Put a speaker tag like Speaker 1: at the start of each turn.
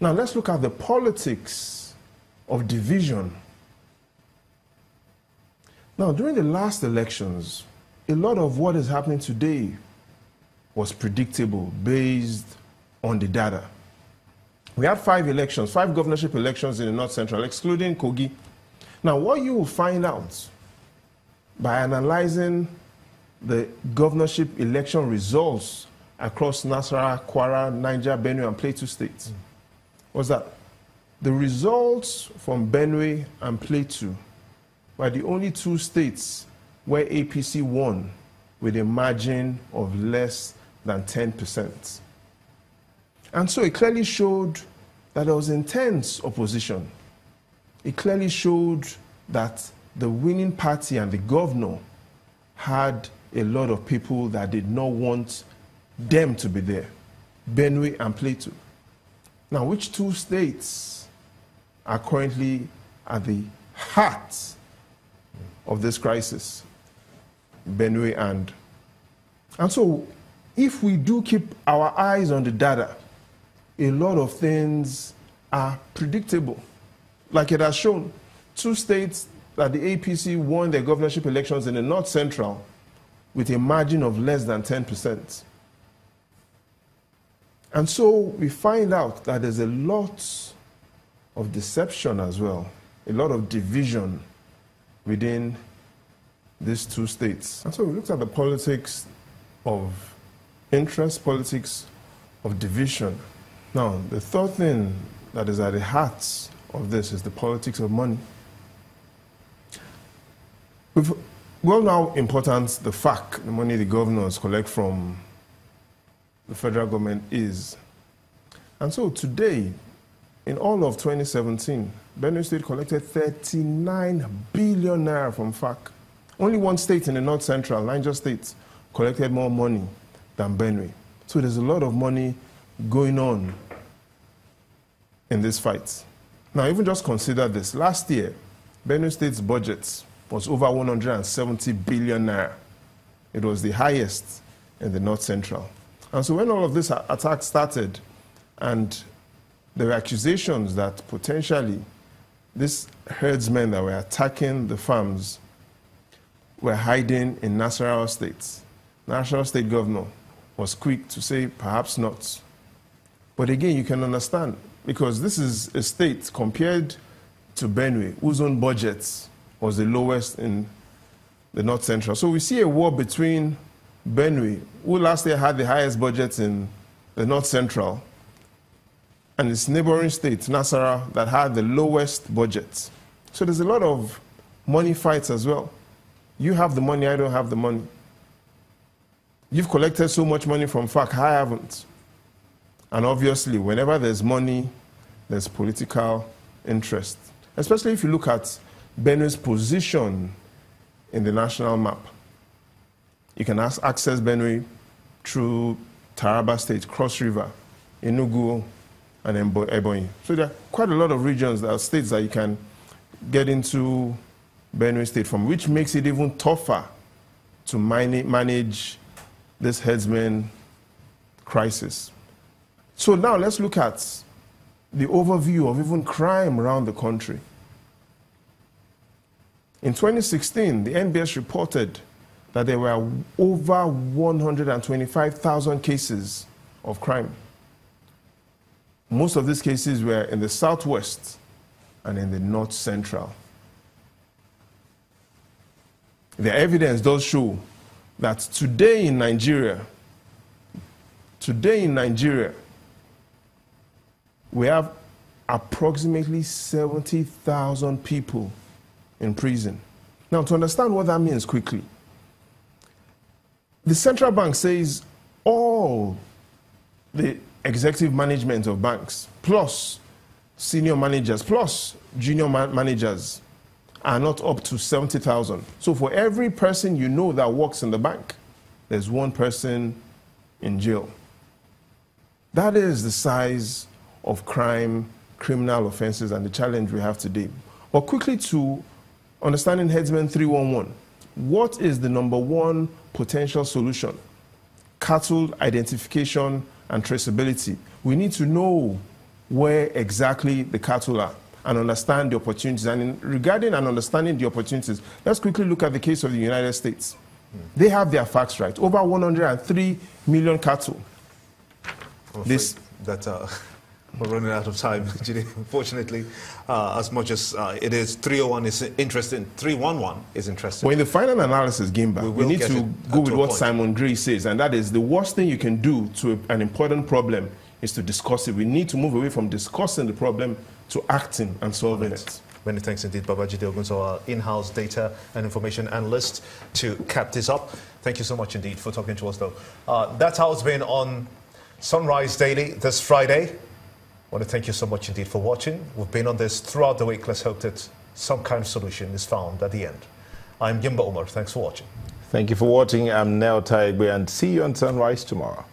Speaker 1: Now let's look at the politics of division. Now, during the last elections, a lot of what is happening today was predictable based on the data. We had 5 elections, 5 governorship elections in the North Central, excluding Kogi. Now, what you will find out by analyzing the governorship election results across Nasarawa, Kwara, Niger, Benue, and Plateau states was that the results from Benue and Plateau were the only 2 states where APC won with a margin of less than 10%. And so it clearly showed that there was intense opposition. It clearly showed that the winning party and the governor had a lot of people that did not want them to be there, Benue and Plateau. Now, which 2 states are currently at the heart of this crisis? Benue and so if we do keep our eyes on the data, a lot of things are predictable. Like it has shown, 2 states that the APC won their governorship elections in the North Central with a margin of less than 10%. And so we find out that there's a lot of deception as well, a lot of division within these 2 states. And so we looked at the politics of interest, politics of division. Now, the third thing that is at the heart of this is the politics of money. We all know how important the FAC, the money the governors collect from the federal government, is. And so today, in all of 2017, Benue State collected 39 billion naira from FAC. Only 1 state in the North Central, Niger State, collected more money than Benue. So there's a lot of money going on in this fight. Now, even just consider this. Last year, Benue State's budget was over 170 billion naira. It was the highest in the North Central. And so when all of this attack started, and there were accusations that potentially these herdsmen that were attacking the farms were hiding in Nasarawa State, National State Governor was quick to say, perhaps not. But again, you can understand, because this is a state compared to Benue, whose own budget was the lowest in the North Central. So we see a war between Benue, who last year had the highest budget in the North Central, and its neighboring state, Nasarawa, that had the lowest budget. So there's a lot of money fights as well. You have the money, I don't have the money. You've collected so much money from FAC, I haven't. And obviously, whenever there's money, there's political interest. Especially if you look at Benue's position in the national map. You can access Benue through Taraba State, Cross River, Enugu, and Ebonyi. So there are quite a lot of regions, that are states that you can get into Benue State from, which makes it even tougher to manage this herdsman crisis. So now let's look at the overview of even crime around the country. In 2016, the NBS reported that there were over 125,000 cases of crime. Most of these cases were in the southwest and in the north central. The evidence does show that today in Nigeria, we have approximately 70,000 people in prison. Now, to understand what that means quickly, the central bank says all the executive management of banks, plus senior managers, plus junior managers, are not up to 70,000. So for every person you know that works in the bank, there's 1 person in jail. That is the size of crime, criminal offenses, and the challenge we have today. But quickly, to understanding Headsman 311, what is the #1 potential solution? Cattle identification and traceability. We need to know where exactly the cattle are and understand the opportunities. And regarding and understanding the opportunities, let's quickly look at the case of the United States. They have their facts right. Over 103 million cattle.
Speaker 2: We're running out of time, unfortunately. As much as it is 301 is interesting, 311 is interesting.
Speaker 1: Well, in the final analysis, Gimba, we need to go with what Simon Gray says, and that is the worst thing you can do to an important problem is to discuss it. We need to move away from discussing the problem to acting and solving it.
Speaker 2: Many thanks indeed, Babajide Ogunso, our in-house data and information analyst, to cap this up. Thank you so much indeed for talking to us, though. That's how it's been on Sunrise Daily this Friday. I want to thank you so much indeed for watching. We've been on this throughout the week. Let's hope that some kind of solution is found at the end. I'm Gimba Umar. Thanks for watching.
Speaker 3: Thank you for watching. I'm Neo Taigbe, and see you on Sunrise tomorrow.